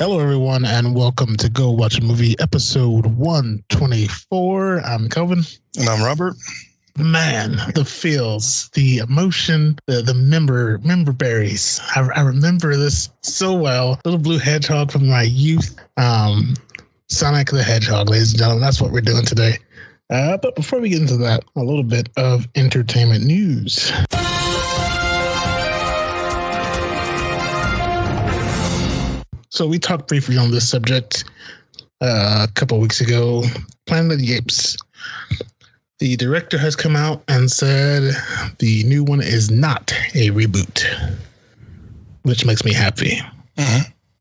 Hello, everyone, and welcome to Go Watch a Movie, episode 124. I'm Kelvin. And I'm Robert. Man, the feels, the emotion, the member berries. I remember this so well. Little blue hedgehog from my youth. Sonic the Hedgehog, ladies and gentlemen. That's what we're doing today. But before we get into that, a little bit of entertainment news. So we talked briefly on this subject a couple of weeks ago. Planet of the Apes. The director has come out and said the new one is not a reboot, which makes me happy.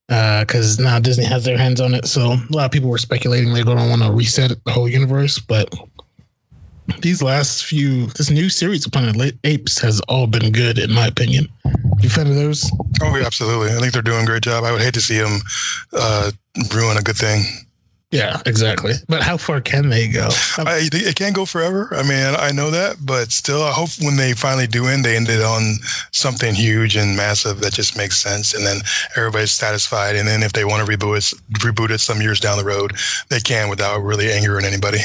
Because now Disney has their hands on it. So a lot of people were speculating they're going to want to reset the whole universe. But this new series of Planet of the Apes has all been good, in my opinion. You fan of those? Oh, yeah, absolutely. I think they're doing a great job. I would hate to see them ruin a good thing. Yeah, exactly. But how far can they go? It can't go forever. I mean, I know that, but still, I hope when they finally do end, they ended on something huge and massive that just makes sense, and then everybody's satisfied. And then if they want to reboot it some years down the road, they can without really angering anybody.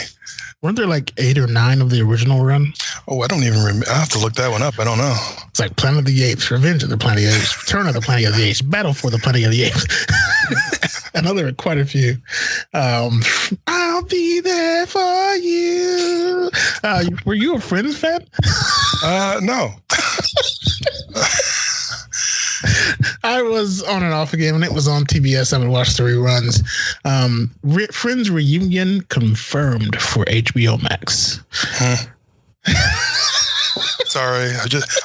Weren't there like 8 or 9 of the original run? Oh, I don't even remember. I have to look that one up. I don't know. It's like Planet of the Apes, Revenge of the Planet of the Apes, Return of the Planet of the Apes, Battle for the Planet of the Apes. I know there are quite a few. I'll be there for you. Were you a Friends fan? No. I was on and off again when it was on TBS. I would watch the reruns. Friends reunion confirmed for HBO Max. Sorry,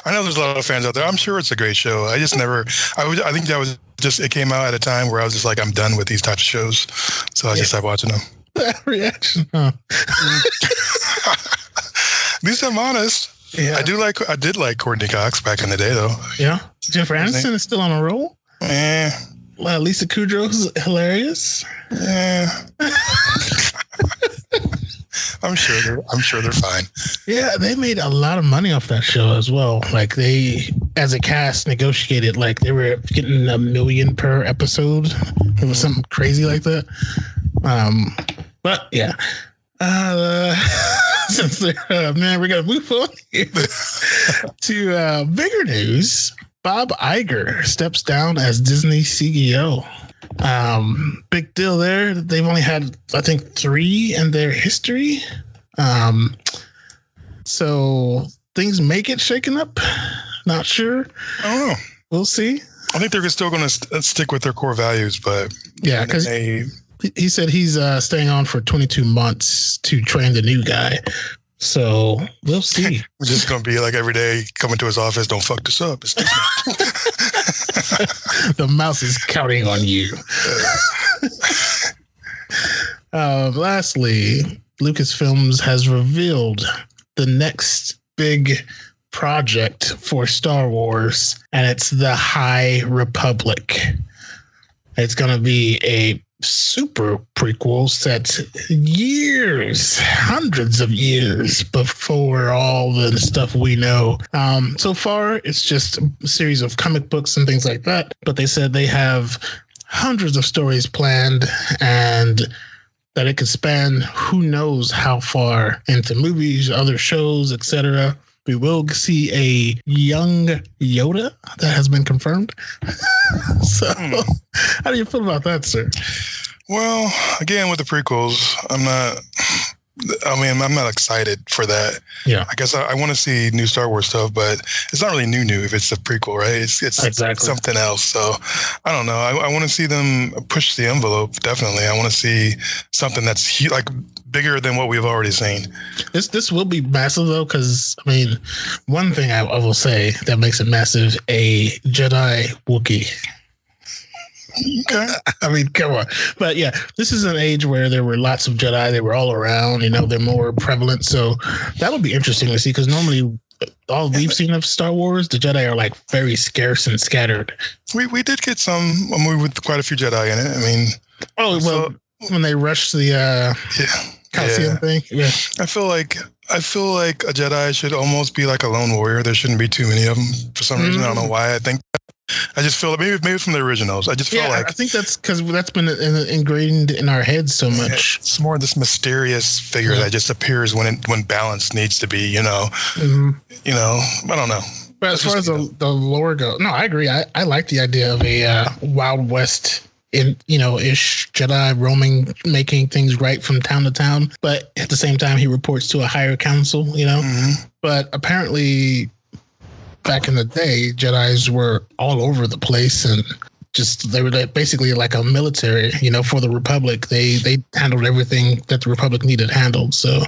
I know there's a lot of fans out there. I'm sure it's a great show. I just never. I think that was just. It came out at a time where I was just like, I'm done with these types of shows, so I just stopped watching them. That reaction, huh? At least I'm honest. Yeah. I did like Courtney Cox back in the day, though. Yeah. Jennifer Aniston is still on a roll. Lisa Kudrow's hilarious. Yeah. I'm sure they're fine. Yeah, they made a lot of money off that show as well. Like they, as a cast, negotiated like they were getting $1 million per episode. It was something crazy like that. But yeah. Since man, we're gonna move on here to bigger news. Bob Iger steps down as Disney CEO. Big deal there. They've only had, I think, 3 in their history. So things may get shaken up. Not sure. I don't know. We'll see. I think they're still going to stick with their core values, but yeah, because he said he's staying on for 22 months to train the new guy. So we'll see. We're just going to be like every day coming to his office. Don't fuck this up. The mouse is counting on you. Lastly, Lucasfilms has revealed the next big project for Star Wars, and it's the High Republic. It's going to be a super prequel set years, hundreds of years before all the stuff we know. So far, it's just a series of comic books and things like that. But they said they have hundreds of stories planned and that it could span who knows how far into movies, other shows, etc. We will see a young Yoda that has been confirmed. So, how do you feel about that, sir? Well, again, with the prequels, I'm not excited for that. Yeah. I guess I want to see new Star Wars stuff, but it's not really new if it's a prequel, right? It's exactly something else. So I don't know. I want to see them push the envelope. Definitely. I want to see something that's like bigger than what we've already seen. This will be massive though, because I mean, one thing I will say that makes it massive: a Jedi Wookiee. Okay. I mean, come on. But yeah, this is an age where there were lots of Jedi. They were all around, they're more prevalent. So that would be interesting to see, because normally all we've seen of Star Wars, the Jedi are like very scarce and scattered. We did get some movie with quite a few Jedi in it. I mean, when they rushed the Coliseum thing. Yeah. I feel like a Jedi should almost be like a lone warrior. There shouldn't be too many of them for some reason. I don't know why I think that. I just feel like maybe from the originals. I just feel like I think that's because that's been ingrained in our heads so much. It's more this mysterious figure that just appears when balance needs to be. You know, I don't know. But as far as the lore goes, no, I agree. I like the idea of a Wild West ish Jedi roaming, making things right from town to town. But at the same time, he reports to a higher council. But apparently, back in the day, Jedis were all over the place and they were basically like a military, for the Republic. They handled everything that the Republic needed handled. So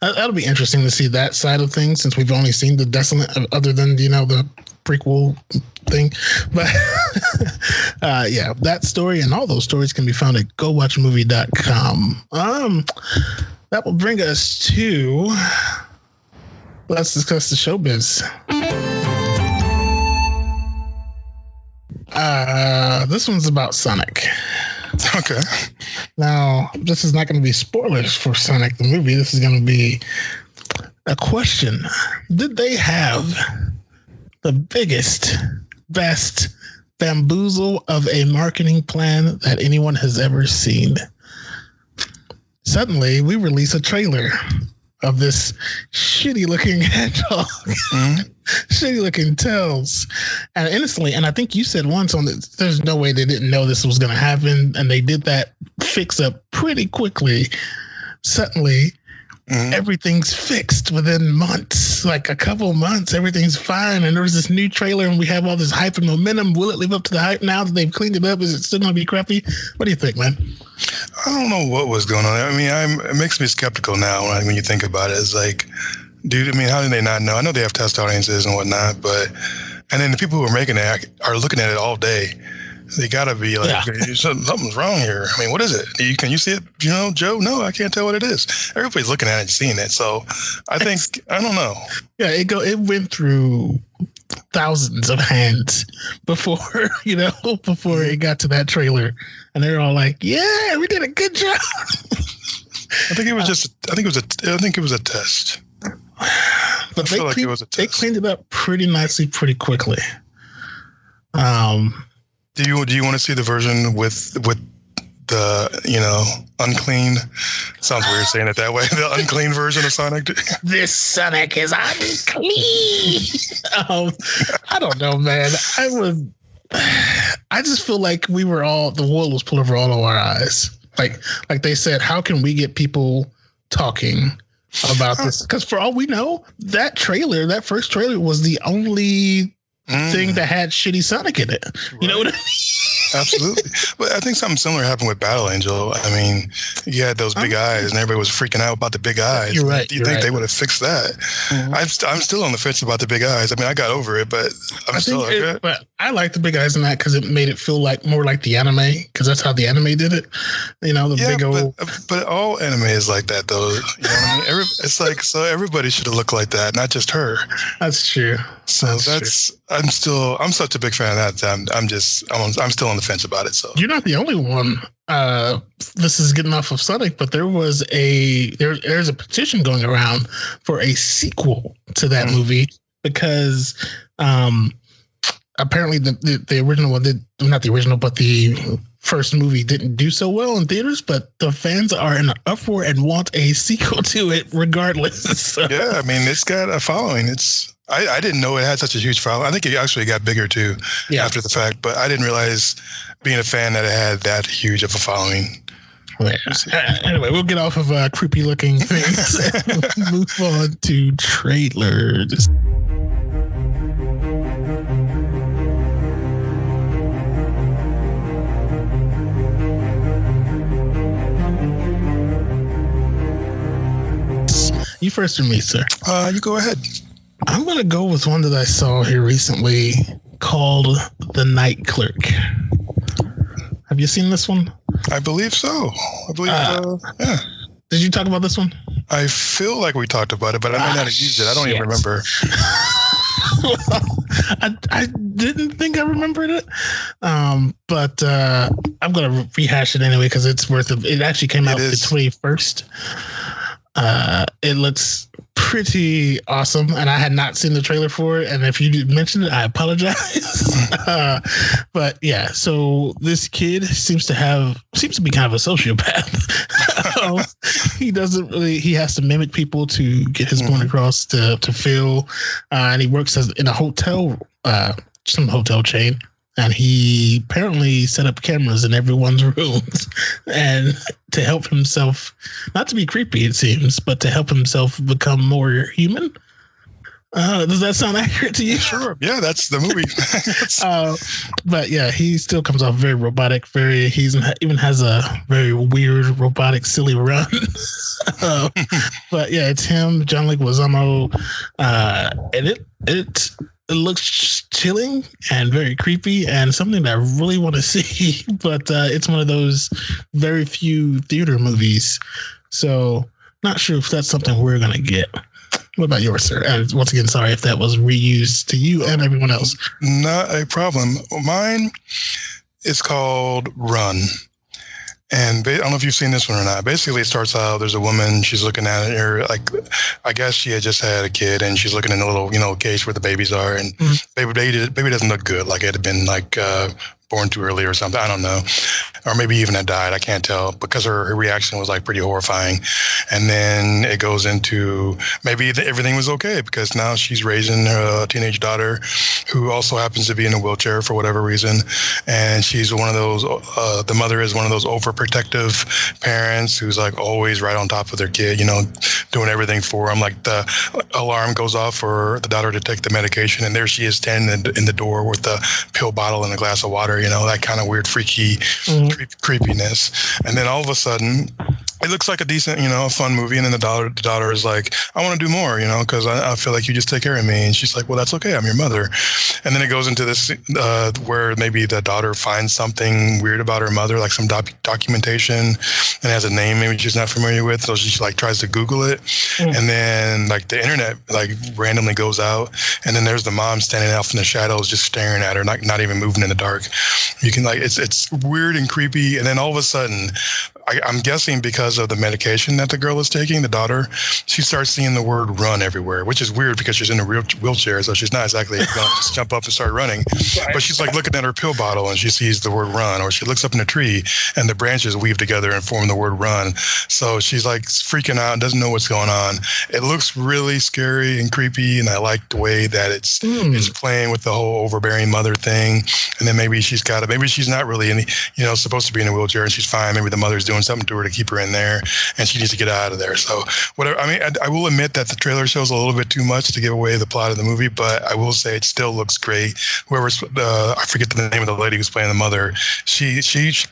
that'll be interesting to see that side of things, since we've only seen the Desolate other than, the prequel thing. But that story and all those stories can be found at gowatchmovie.com. That will bring us to, let's discuss the showbiz. This one's about Sonic. Okay. Now, this is not going to be spoilers for Sonic the movie. This is going to be a question. Did they have the biggest, best bamboozle of a marketing plan that anyone has ever seen? Suddenly, we release a trailer of this shitty looking hedgehog, shitty looking tails. And instantly, and I think you said once there's no way they didn't know this was going to happen. And they did that fix up pretty quickly. Suddenly, everything's fixed within months, like a couple months, everything's fine. And there's this new trailer and we have all this hype and momentum. Will it live up to the hype now that they've cleaned it up? Is it still going to be crappy? What do you think, man? I don't know what was going on. I mean, it makes me skeptical now when you think about it. It's like, dude, I mean, how did they not know? I know they have test audiences and whatnot, and then the people who are making it are looking at it all day. They gotta be like, something's wrong here. I mean, what is it? Can you see it? Joe? No, I can't tell what it is. Everybody's looking at it and seeing it. So I don't know. Yeah, it went through thousands of hands before it got to that trailer, and they're all like, "Yeah, we did a good job." I think it was a test. But they cleaned it up pretty nicely, pretty quickly. Do you want to see the version with the unclean? Sounds weird saying it that way. The unclean version of Sonic. This Sonic is unclean. I don't know, man. I just feel like the wool was pulled over all of our eyes. Like they said, how can we get people talking about this? Because for all we know, that first trailer was the only thing that had shitty Sonic in it. You know what I mean? Absolutely. But I think something similar happened with Battle Angel. I mean, you had those big eyes and everybody was freaking out about the big eyes. You're right. Do you think they would have fixed that? I'm still on the fence about the big eyes. I mean, I got over it, but But I like the big eyes in that because it made it feel more like the anime, because that's how the anime did it. Big old. But all anime is like that, though. You know what I mean? It's like, so everybody should have looked like that, not just her. That's true. So I'm such a big fan of that. I'm still on the fence about it. So you're not the only one. This is getting off of Sonic, but there's a petition going around for a sequel to that movie, because apparently the original one not the original, but the first movie didn't do so well in theaters, but the fans are in an uproar and want a sequel to it regardless. So. Yeah, I mean, it's got a following. I didn't know it had such a huge following. I think it actually got bigger too after the fact, but I didn't realize, being a fan, that it had that huge of a following. Yeah. Anyway, we'll get off of creepy looking things and move on to trailers. You first or me, sir? You go ahead. I'm going to go with one that I saw here recently called The Night Clerk. Have you seen this one? I believe so. Yeah. Did you talk about this one? I feel like we talked about it, but I might not have used it. I don't even remember. I didn't think I remembered it, but I'm going to rehash it anyway because it's worth it. It actually came out the 21st. It looks pretty awesome, and I had not seen the trailer for it. And if you did mention it, I apologize. But yeah, so this kid seems to be kind of a sociopath. He has to mimic people to get his point across to Phil, and he works in a hotel, some hotel chain. And he apparently set up cameras in everyone's rooms, and to help himself, not to be creepy, it seems, but to help himself become more human. Does that sound accurate to you? Sure. Yeah, that's the movie. But yeah, he still comes off very robotic. He even has a very weird, robotic, silly run. But yeah, it's him, John Leguizamo, and it looks chilling and very creepy and something that I really want to see. But it's one of those very few theater movies, so not sure if that's something we're gonna get. What about yours, sir? And once again, sorry if that was reused to you and everyone else. Not a problem. Mine is called Run. And I don't know if you've seen this one or not. Basically, it starts out, there's a woman, she's looking at her, like, I guess she had just had a kid, and she's looking in a little, cage where the babies are, and baby doesn't look good. Like, it had been, like, born too early or something. I don't know. Or maybe even had died. I can't tell, because her reaction was like pretty horrifying. And then it goes into maybe everything was okay, because now she's raising a teenage daughter who also happens to be in a wheelchair for whatever reason. And she's one of those, the mother is one of those overprotective parents who's like always right on top of their kid, doing everything for them. Like the alarm goes off for the daughter to take the medication, and there she is standing in the door with the pill bottle and a glass of water, that kind of weird, freaky creepiness. And then all of a sudden, it looks like a decent, a fun movie. And then the daughter is like, I want to do more, because I feel like you just take care of me. And she's like, well, that's okay. I'm your mother. And then it goes into this where maybe the daughter finds something weird about her mother, like some documentation, and has a name maybe she's not familiar with. So she like tries to Google it. And then like the internet like randomly goes out. And then there's the mom standing off in the shadows, just staring at her, not even moving in the dark. You can it's weird and creepy. And then all of a sudden, I'm guessing because of the medication that the girl is taking, the daughter, she starts seeing the word run everywhere, which is weird because she's in a wheelchair. So she's not exactly going to just jump up and start running. But she's like looking at her pill bottle and she sees the word run, or she looks up in a tree and the branches weave together and form the word run. So she's like freaking out and doesn't know what's going on. It looks really scary and creepy. And I like the way that it's playing with the whole overbearing mother thing. And then maybe she's not really supposed to be in a wheelchair and she's fine. Maybe the mother's doing something to her to keep her in there and she needs to get out of there. So whatever. I mean, I will admit that the trailer shows a little bit too much to give away the plot of the movie, but I will say it still looks great. Whoever's I forget the name of the lady who's playing the mother. She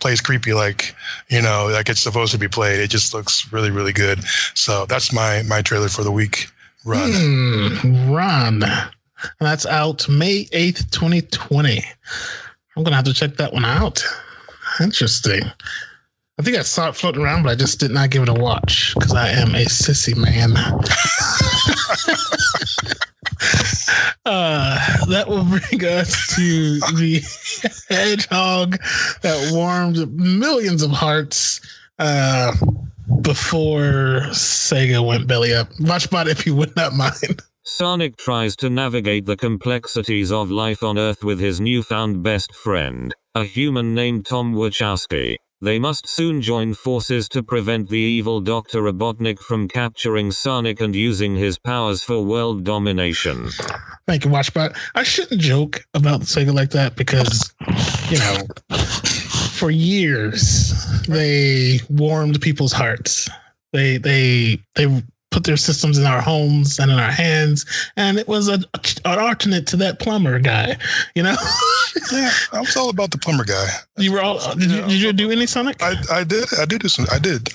plays creepy like it's supposed to be played. It just looks really, really good. So that's my trailer for the week. Run. Run. And that's out May 8th, 2020. I'm going to have to check that one out. Interesting. I think I saw it floating around, but I just did not give it a watch because I am a sissy man. That will bring us to the Hedgehog that warmed millions of hearts before Sega went belly up. Watchbot, if you would not mind. Sonic tries to navigate the complexities of life on Earth with his newfound best friend, a human named Tom Wachowski. They must soon join forces to prevent the evil Dr. Robotnik from capturing Sonic and using his powers for world domination. Thank you, Watchbot. I shouldn't joke about Sega like that because, for years, they warmed people's hearts. They put their systems in our homes and in our hands, and it was an alternate to that plumber guy, Yeah, I was all about the plumber guy. You were all. Did you do any Sonic? I did. I did do some. I did.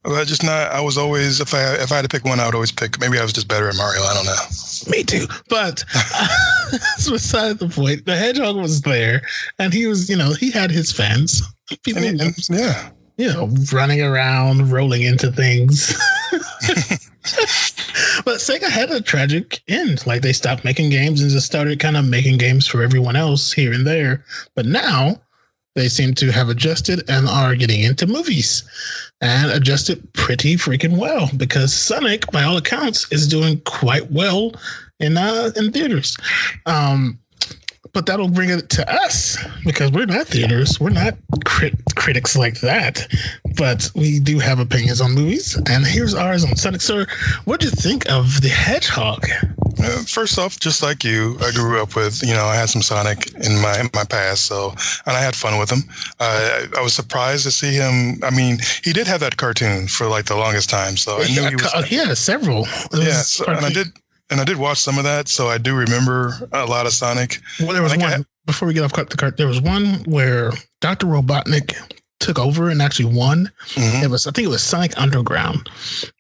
But just not. I was always if I had to pick one, I would always pick. Maybe I was just better at Mario. I don't know. Me too. But that's beside the point. The Hedgehog was there, and he was. He had his fans. People, running around, rolling into things. But Sega had a tragic end. Like, they stopped making games and just started kind of making games for everyone else here and there. But now they seem to have adjusted and are getting into movies and adjusted pretty freaking well, because Sonic, by all accounts, is doing quite well in theaters. But that'll bring it to us, because we're not theaters. We're not critics like that. But we do have opinions on movies. And here's ours on Sonic. Sir, what do you think of the Hedgehog? First off, just like you, I grew up with, I had some Sonic in my past, and I had fun with him. I was surprised to see him. I mean, he did have that cartoon for like the longest time, so I knew he was. He had several. Yeah, and I did watch some of that, so I do remember a lot of Sonic. Well, there was one, before we get off the cart, there was one where Dr. Robotnik took over and actually won. Mm-hmm. I think it was Sonic Underground.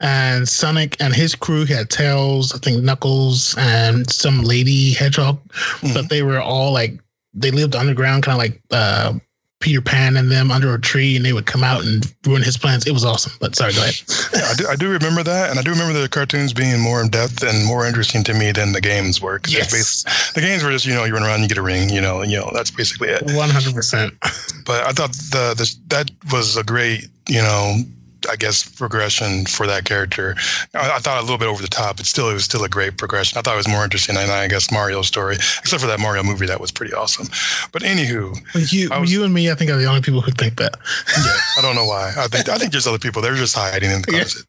And Sonic and his crew had Tails, I think Knuckles, and some lady Hedgehog. Mm-hmm. But they were all they lived underground, kind of like Peter Pan and them under a tree, and they would come out and ruin his plans. It was awesome. But sorry, go ahead. Yeah, I do remember that, and I do remember the cartoons being more in depth and more interesting to me than the games were. Yes. The games were just you run around, you get a ring, that's basically it. 100%. But I thought that was a great I guess progression for that character. I thought a little bit over the top, but it was still a great progression. I thought it was more interesting than I guess Mario's story, except for that Mario movie that was pretty awesome. But anywho, you and me, I think, are the only people who think that. Yeah, I don't know why. I think there's other people. They're just hiding in the closet.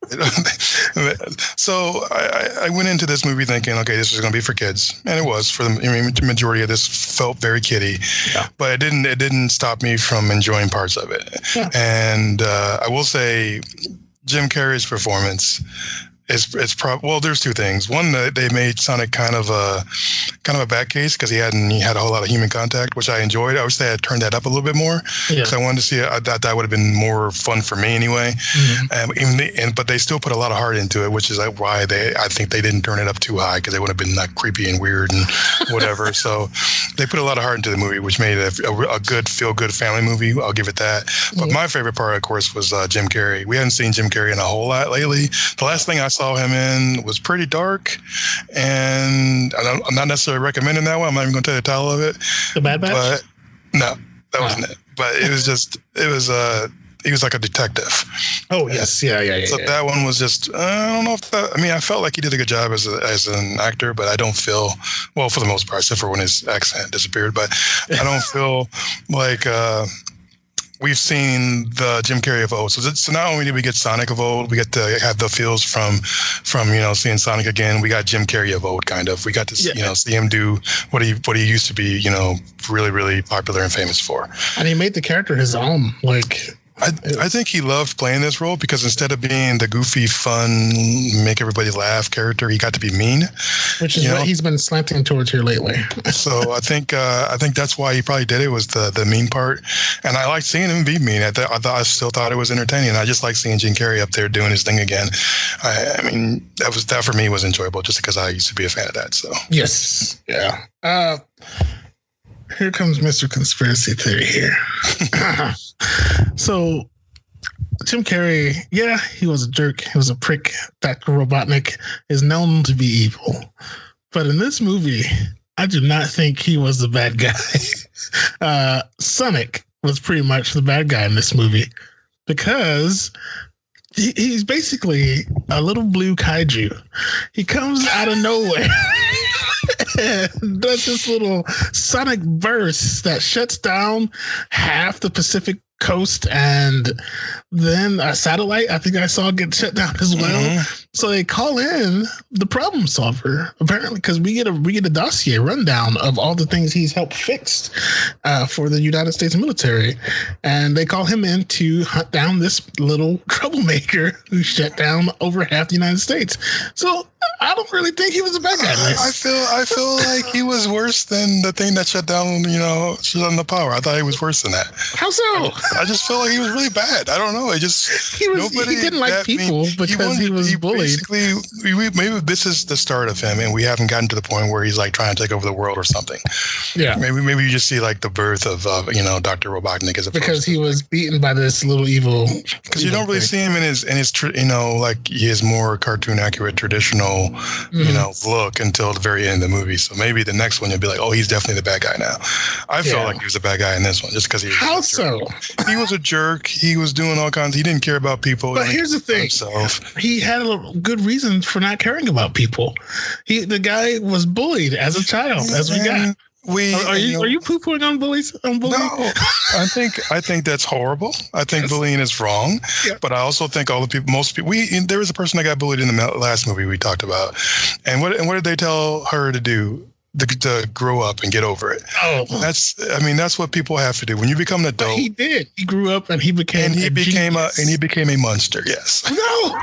Yeah. So I went into this movie thinking, okay, this is going to be for kids, and it was for the majority of this. Felt very kiddie, yeah. But it didn't stop me from enjoying parts of it. Yeah. And I will say, Jim Carrey's performance well, there's two things. One, they made Sonic kind of a bad case because he had a whole lot of human contact, which I enjoyed. I wish they had turned that up a little bit more because I wanted to see it. I thought that would have been more fun for me anyway. Mm-hmm. But they still put a lot of heart into it, which is like why I think they didn't turn it up too high, because they would have been like creepy and weird and whatever. So they put a lot of heart into the movie, which made it a good feel-good family movie. I'll give it that. But my favorite part, of course, was Jim Carrey. We hadn't seen Jim Carrey in a whole lot lately. The last thing I saw him in was pretty dark, and I'm not necessarily recommending that one. I'm not even going to tell you the title of it. The Bad Batch? But no, that wasn't it. But it was he was like a detective. Oh yes, yeah. So that one was just I don't know if that. I mean, I felt like he did a good job as an actor, but I don't feel for the most part, except for when his accent disappeared. But I don't feel like. We've seen the Jim Carrey of old. So not only did we get Sonic of old, we get to have the feels from seeing Sonic again. We got Jim Carrey of old, kind of. We got to see him do what he used to be, really, really popular and famous for. And he made the character his own. I think he loved playing this role because instead of being the goofy, fun, make everybody laugh character, he got to be mean. Which is what he's been slanting towards here lately. So I think that's why he probably did it, was the mean part. And I liked seeing him be mean. I still thought it was entertaining. I just like seeing Jim Carrey up there doing his thing again. I mean, that for me was enjoyable just because I used to be a fan of that. So yes, yeah. Here comes Mr. Conspiracy Theory here. So, Jim Carrey, he was a jerk. He was a prick. Dr. Robotnik is known to be evil. But in this movie, I do not think he was the bad guy. Sonic was pretty much the bad guy in this movie because he's basically a little blue kaiju. He comes out of nowhere. Does this little sonic burst that shuts down half the Pacific coast, and then a satellite I think I saw get shut down as well. Mm-hmm. So they call in the problem solver, apparently, because we get a dossier rundown of all the things he's helped fix for the United States military, and they call him in to hunt down this little troublemaker who shut down over half the United States. So I don't really think he was a bad guy. I feel like he was worse than the thing that shut down the power. I thought he was worse than that. How so? I just felt like he was really bad. I don't know. He didn't like people because he was bullied. Basically, maybe this is the start of him, and we haven't gotten to the point where he's like trying to take over the world or something. Yeah. Maybe you just see like the birth of Dr. Robotnik as a because he was beaten by this little evil. Because you don't really see him in his like his more cartoon accurate traditional look until the very end of the movie. So maybe the next one you'll be like, oh, he's definitely the bad guy now. I felt like he was the bad guy in this one just because he was. How so? He was a jerk. He was doing all kinds. He didn't care about people. But here's the thing: he had a good reason for not caring about people. The guy was bullied as a child, as we got. Are you poo-pooing on bullies? No, I think that's horrible. I think bullying is wrong, but I also think most people. There was a person that got bullied in the last movie we talked about, and what did they tell her to do? To grow up and get over it. Oh, that's what people have to do when you become an adult. But he did. He grew up and he became a monster. Yes. No.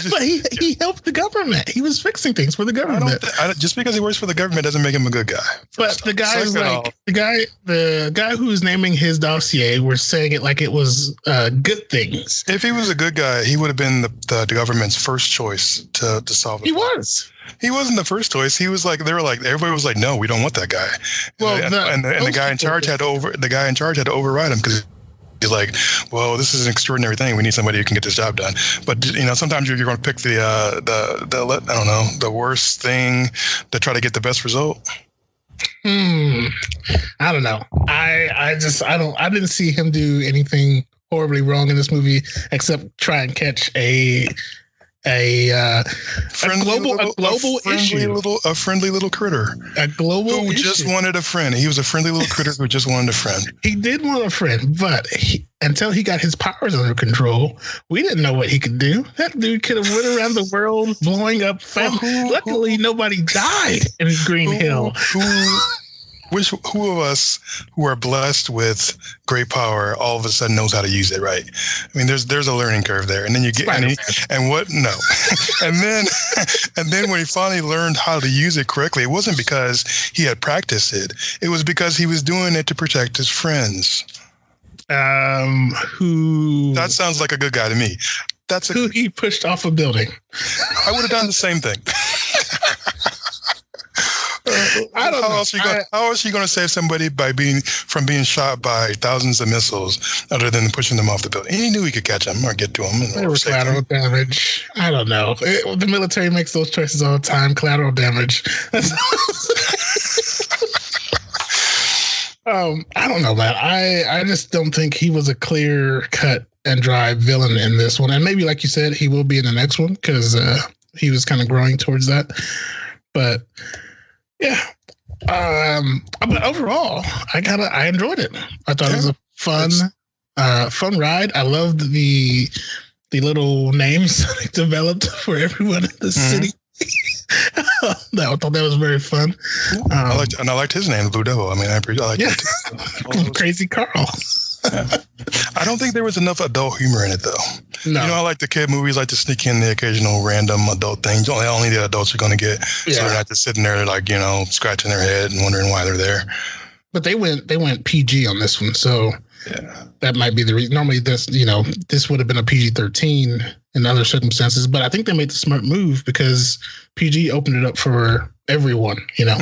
But he helped the government. He was fixing things for the government. Just because he works for the government doesn't make him a good guy. But the guy is like the guy who's naming his dossier. We're saying it like it was good things. If he was a good guy, he would have been the government's first choice to solve it. He wasn't the first choice. He was like, everybody was like, no, we don't want that guy. Well, the guy in charge had to override him because he's like, well, this is an extraordinary thing. We need somebody who can get this job done. But sometimes you're going to pick the worst thing to try to get the best result. I don't know. I didn't see him do anything horribly wrong in this movie except try and catch a global issue. A friendly little critter. A global who issue. Just wanted a friend. He was a friendly little critter who just wanted a friend. He did want a friend, but until he got his powers under control, we didn't know what he could do. That dude could have went around the world blowing up families. Luckily, nobody died in Green Hill. Who of us who are blessed with great power all of a sudden knows how to use it right? I mean, there's a learning curve there, and then you get and then when he finally learned how to use it correctly, it wasn't because he had practiced it. It was because he was doing it to protect his friends. That sounds like a good guy to me. Who he pushed off a building. I would have done the same thing. I don't know. How else are you going to save somebody from being shot by thousands of missiles other than pushing them off the building? He knew he could catch them or get to them. There was collateral damage. I don't know. The military makes those choices all the time. Collateral damage. I don't know, man. I just don't think he was a clear cut and dry villain in this one. And maybe, like you said, he will be in the next one because he was kind of growing towards that. But yeah. But overall, I enjoyed it. I thought it was a fun ride. I loved the little names they developed for everyone in the city. I thought that was very fun. I liked his name, Blue Devil. I mean, I liked it. Crazy Carl. Yeah. I don't think there was enough adult humor in it, though. No. I like the kid movies, like to sneak in the occasional random adult things. Only the adults are going to get. Yeah. So they're not just sitting there, like, scratching their head and wondering why they're there. But they went PG on this one, so that might be the reason. Normally, this would have been a PG-13 in other circumstances, but I think they made the smart move because PG opened it up for everyone. Well,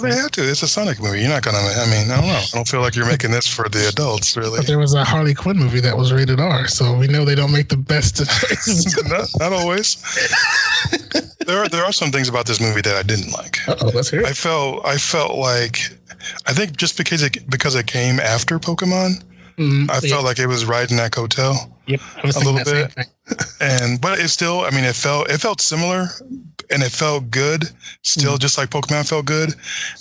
they have to. It's a Sonic movie. You're not gonna. I mean, I don't know. I don't feel like you're making this for the adults, really. But there was a Harley Quinn movie that was rated R, so we know they don't make the best choices. not always. There are some things about this movie that I didn't like. Let's hear it. I felt like, I think just because it came after Pokemon, I felt like it was riding that coattail a little bit. But it still, I mean, it felt similar and it felt good still, just like Pokemon felt good.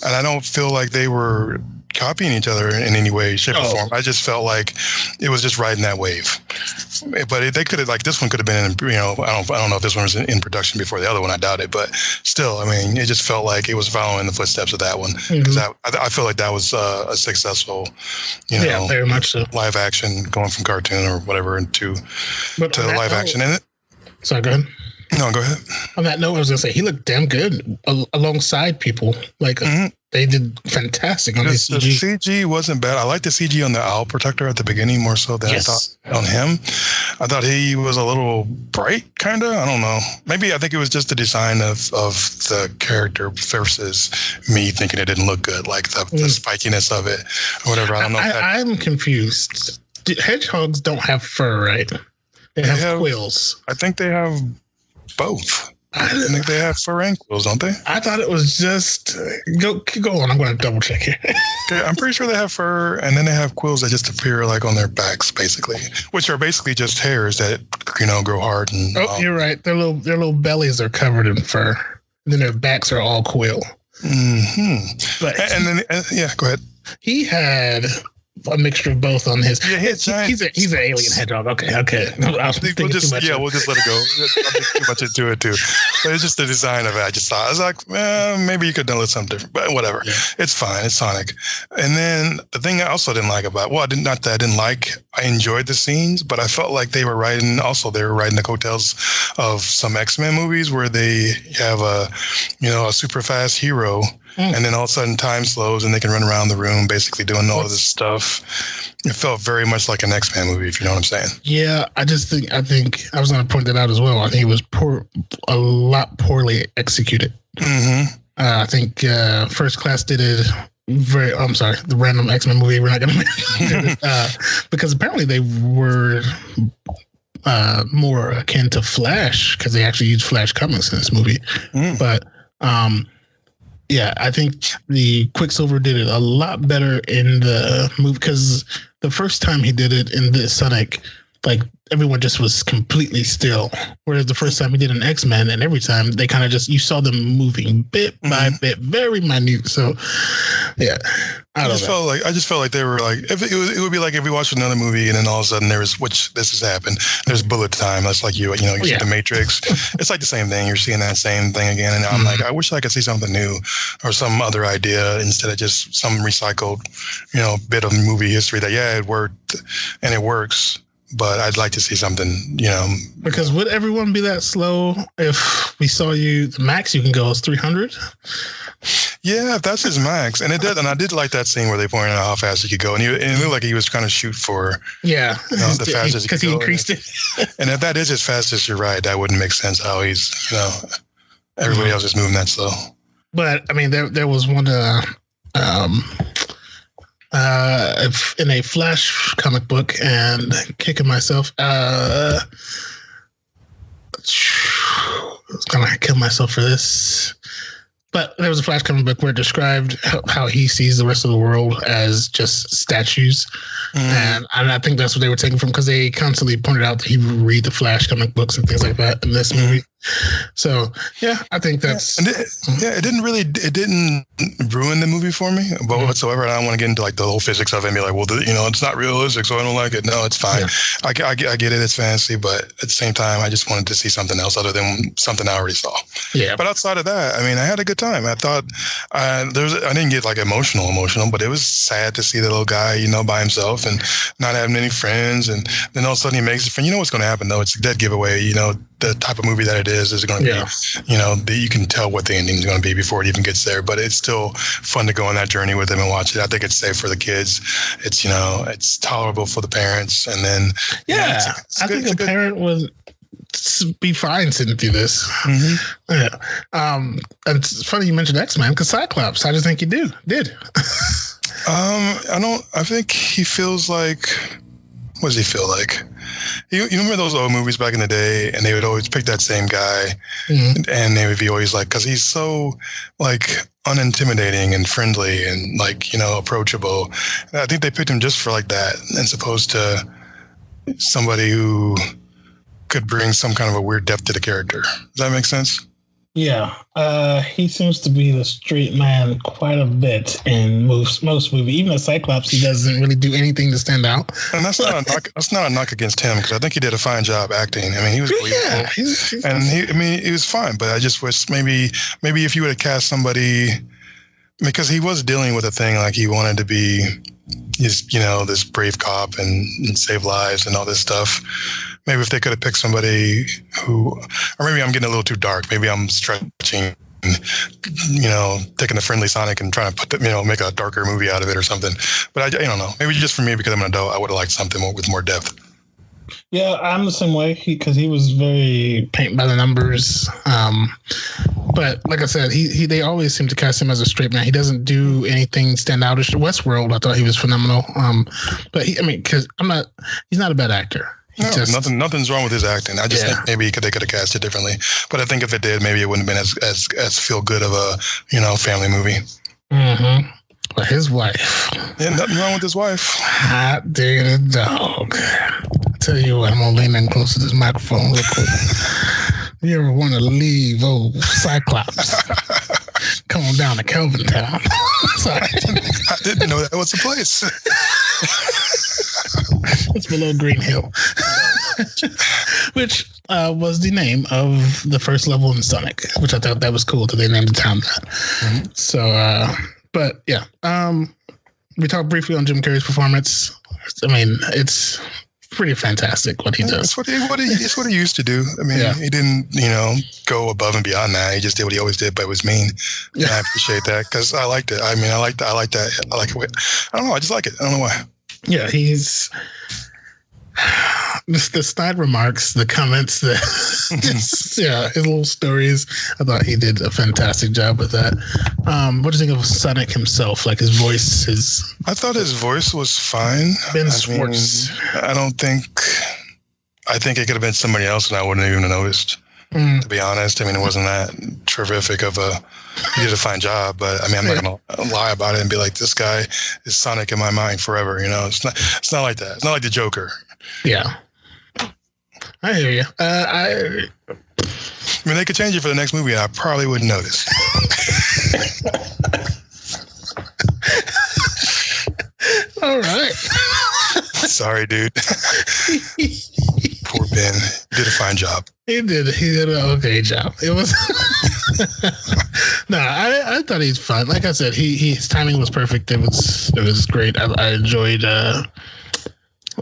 And I don't feel like they were copying each other in any way, shape, or form. I just felt like it was just riding that wave. But they could have, like, this one could have been in, I don't know if this one was in production before the other one. I doubt it. But still, I mean, it just felt like it was following the footsteps of that one. Because I feel like that was a successful, very much so. Live action, going from cartoon or whatever to live action in it. Sorry, go ahead. No, go ahead. On that note, I was going to say, he looked damn good alongside people. Like, they did fantastic on the CG. The CG wasn't bad. I liked the CG on the Owl Protector at the beginning more so than I thought on him. I thought he was a little bright, kind of. I don't know. Maybe I think it was just the design of the character versus me thinking it didn't look good, like the spikiness of it or whatever. I don't know. I'm confused. Hedgehogs don't have fur, right? They have quills. I think they have both. I think they have fur and quills, don't they? I thought it was just go on. I'm going to double check here. Okay, I'm pretty sure they have fur, and then they have quills that just appear like on their backs, basically, which are basically just hairs that grow hard. And you're right. Their little bellies are covered in fur, and then their backs are all quill. Mm-hmm. But go ahead. He had a mixture of both on his. Yeah, he's an alien hedgehog. Okay. We'll just let it go. I'm too much into it too. But it's just the design of it. I was like, maybe you could have done something different, but whatever. Yeah. It's fine. It's Sonic. And then the thing I also didn't like about, not that I didn't like. I enjoyed the scenes, but I felt like they were riding the coattails of some X-Men movies where they have a super fast hero. And then all of a sudden time slows and they can run around the room basically doing all of this stuff. It felt very much like an X-Men movie, if you know what I'm saying. Yeah, I think I was going to point that out as well. I think it was a lot poorly executed. Mm-hmm. I think First Class did it the random X-Men movie. We're not going to mention it because apparently they were more akin to Flash because they actually used Flash comics in this movie. But yeah, I think the Quicksilver did it a lot better in the movie because the first time he did it in the Sonic, like everyone just was completely still. Whereas the first time he did an X-Men, and every time they kind of you saw them moving bit by bit, very minute. So yeah, I just felt like they were like, if it would be like if we watched another movie and then all of a sudden this has happened. There's bullet time. That's like you see The Matrix. It's like the same thing. You're seeing that same thing again. And I'm like, I wish I could see something new or some other idea instead of just some recycled, bit of movie history that, it worked and it works. But I'd like to see something, Because would everyone be that slow if we saw the max you can go is 300? Yeah, if that's his max. And it did. And I did like that scene where they pointed out how fast he could go. And it looked like he was trying to shoot for the fastest he could go. Because he increased it. And if that is his fastest, you're right. That wouldn't make sense how he's, everybody else is moving that slow. But, I mean, there was one... in a Flash comic book and kicking myself. I was gonna kill myself for this. But there was a Flash comic book where it described how he sees the rest of the world as just statues. And I think that's what they were taking from, because they constantly pointed out that he would read the Flash comic books and things like that in this movie. So, yeah, I think that's... it didn't ruin the movie for me whatsoever. I don't want to get into like the whole physics of it and be like, well, it's not realistic, so I don't like it. No, it's fine. Yeah. I get it. It's fantasy, but at the same time, I just wanted to see something else other than something I already saw. Yeah. But outside of that, I mean, I had a good time. I thought I didn't get like emotional, but it was sad to see the little guy, by himself and not having any friends. And then all of a sudden he makes a friend. You know what's going to happen though? It's a dead giveaway. The type of movie that it is going to be, you can tell what the ending is going to be before it even gets there, but it's still fun to go on that journey with them and watch it. I think it's safe for the kids. It's, it's tolerable for the parents. And then, I think a parent would be fine sitting through this. Yeah. And it's funny you mentioned X-Men because Cyclops, how do you think he did? I think he feels like, what does he feel like? You remember those old movies back in the day, and they would always pick that same guy, and they would be always like, because he's so like unintimidating and friendly and like approachable. And I think they picked him just for like that, as opposed to somebody who could bring some kind of a weird depth to the character. Does that make sense? Yeah, he seems to be the straight man quite a bit in most movies. Even as Cyclops, he doesn't really do anything to stand out. And that's not a knock. That's not a knock against him, because I think he did a fine job acting. I mean, he was believable, and he was fine. But I just wish maybe if you would have cast somebody, because he was dealing with a thing like he wanted to be, this brave cop and save lives and all this stuff. Maybe if they could have picked somebody who, or maybe I'm getting a little too dark. Maybe I'm stretching taking the friendly Sonic and trying to put make a darker movie out of it or something. But I don't know. Maybe just for me, because I'm an adult, I would have liked something with more depth. Yeah, I'm the same way because he was very paint by the numbers. But like I said, they always seem to cast him as a straight man. He doesn't do anything standoutish. Westworld, I thought he was phenomenal. But because he's not a bad actor. Nothing's wrong with his acting. I just think maybe they could have cast it differently. But I think if it did, maybe it wouldn't have been as feel good of a family movie. Mm-hmm. But his wife. Yeah, nothing wrong with his wife. Hot diggity dog. I tell you what, I'm gonna lean in close to this microphone real quick. You ever want to leave old Cyclops? Come on down to Kelvin Town. Sorry. I didn't know that was a place. It's below Green Hill. Which was the name of the first level in Sonic, which I thought that was cool that they named the town that. Mm-hmm. So, but yeah, we talked briefly on Jim Carrey's performance. I mean, it's pretty fantastic what he does. It's what he used to do. I mean, he didn't, go above and beyond that. He just did what he always did, but it was mean. Yeah. And I appreciate that because I liked it. I mean, I like that. I like it. I don't know. I just like it. I don't know why. Yeah, he's the snide remarks, the comments, his little stories. I thought he did a fantastic job with that. What do you think of Sonic himself? Like his voice, I thought his voice was fine. Ben Schwartz. I think it could have been somebody else, and I wouldn't even have noticed. To be honest, I mean, it wasn't that terrific of he did a fine job, but I mean, I'm not going to lie about it and be like, this guy is Sonic in my mind forever. It's not like that. It's not like the Joker. Yeah. I hear you. I mean, they could change it for the next movie, and I probably wouldn't notice. All right. Sorry, dude. Poor Ben. He did a fine job. He did an okay job. It was I thought he's fun. Like I said, his timing was perfect. It was great. I enjoyed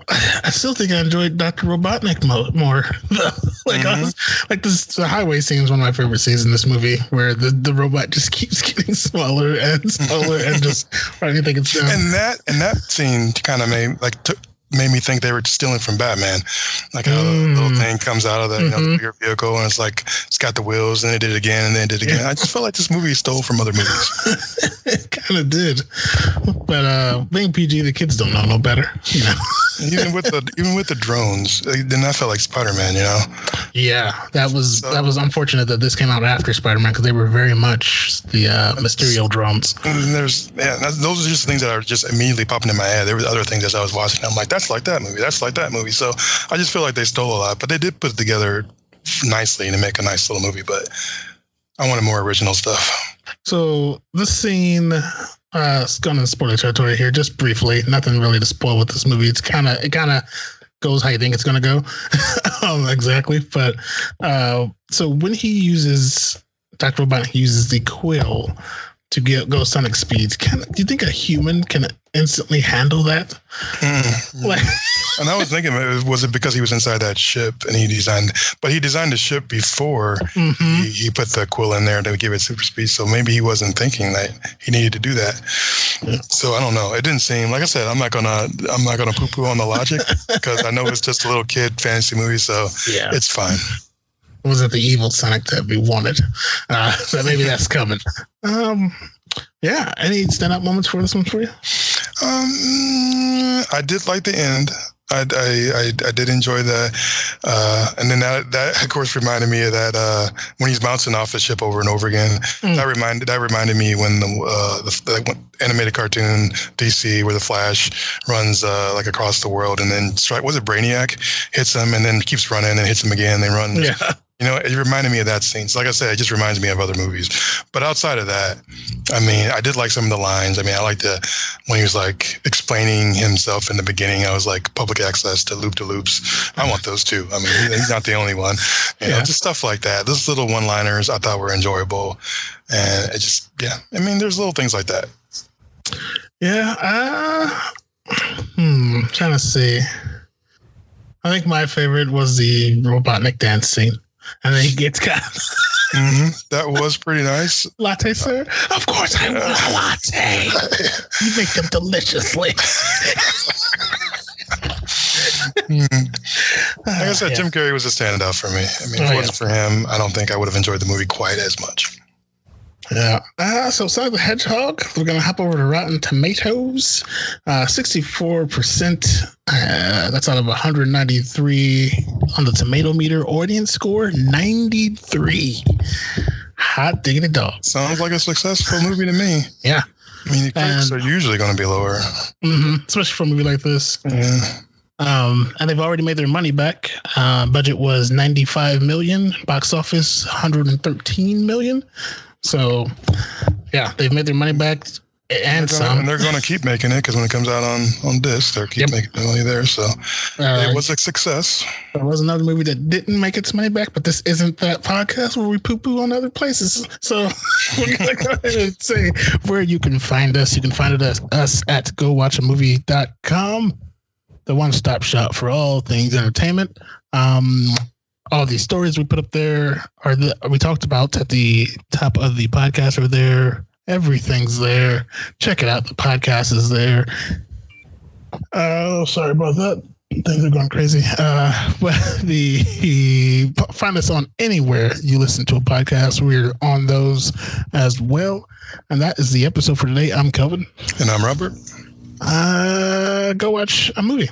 I still think I enjoyed Dr. Robotnik more. The highway scene is one of my favorite scenes in this movie, where the robot just keeps getting smaller and smaller and just finally think it's down. And that scene kind of made me think they were stealing from Batman. Like how the little thing comes out of the bigger vehicle, and it's got the wheels, and it did it again, and then it did it again. I just felt like this movie stole from other movies. It kind of did. But being PG, the kids don't know no better, Even with the drones, then that felt like Spider-Man, Yeah, that was unfortunate that this came out after Spider-Man, because they were very much the Mysterio drones. And those are just things that are just immediately popping in my head. There were other things as I was watching. I'm like, that's like that movie. That's like that movie. So I just feel like they stole a lot, but they did put it together nicely to make a nice little movie. But I wanted more original stuff. So this scene, it's going to spoiler territory here, just briefly. Nothing really to spoil with this movie. It kind of goes how you think it's going to go. Exactly. But so when Dr. Robotnik uses the quill to go sonic speeds, do you think a human can instantly handle that? And I was thinking, was it because he was inside that ship and he designed the ship before he put the quill in there to give it super speed. So maybe he wasn't thinking that he needed to do that. Yeah. So I don't know. It didn't seem, like I said, I'm not gonna poo-poo on the logic because I know it's just a little kid fantasy movie, so it's fine. Was it the evil Sonic that we wanted? So maybe that's coming. Any stand-up moments for this one for you? I did like the end. I did enjoy that, and then that of course reminded me of that when he's bouncing off the ship over and over again. That reminded me when the animated cartoon DC where the Flash runs like across the world and then was it Brainiac hits him and then keeps running and hits him again. They run. Yeah. It reminded me of that scene. So like I said, it just reminds me of other movies. But outside of that, I mean, I did like some of the lines. I mean, I liked when he was like explaining himself in the beginning. I was like, public access to loop-de-loops. I want those too. I mean, he's not the only one. Just stuff like that. Those little one-liners I thought were enjoyable. And it just, I mean, there's little things like that. Yeah. Trying to see. I think my favorite was the Robotnik dance scene. And then he gets kind of That was pretty nice. Latte, sir? Of course I want a latte. You make them deliciously. Like I said, Jim Carrey was a standout for me. I mean, if it wasn't for him, I don't think I would have enjoyed the movie quite as much. Yeah. So Sonic the Hedgehog, we're going to hop over to Rotten Tomatoes. 64%. That's out of 193 on the Tomato Meter. Audience score, 93. Hot diggity dog. Sounds like a successful movie to me. Yeah. I mean, the critics are usually going to be lower. Especially for a movie like this. Yeah. And they've already made their money back. Budget was $95 million. Box office, $113 million. So, yeah, they've made their money back and some. And they're going to keep making it because when it comes out on disc, they'll keep making the money there. So it was a success. There was another movie that didn't make its money back, but this isn't that podcast where we poo-poo on other places. So we're going to go ahead and say where you can find us. You can find us at gowatchamovie.com, the one-stop shop for all things entertainment. All these stories we put up there we talked about at the top of the podcast are there. Everything's there. Check it out. The podcast is there. Oh, sorry about that. Things are going crazy. But find us on anywhere you listen to a podcast. We're on those as well. And that is the episode for today. I'm Kelvin. And I'm Robert. Go watch a movie.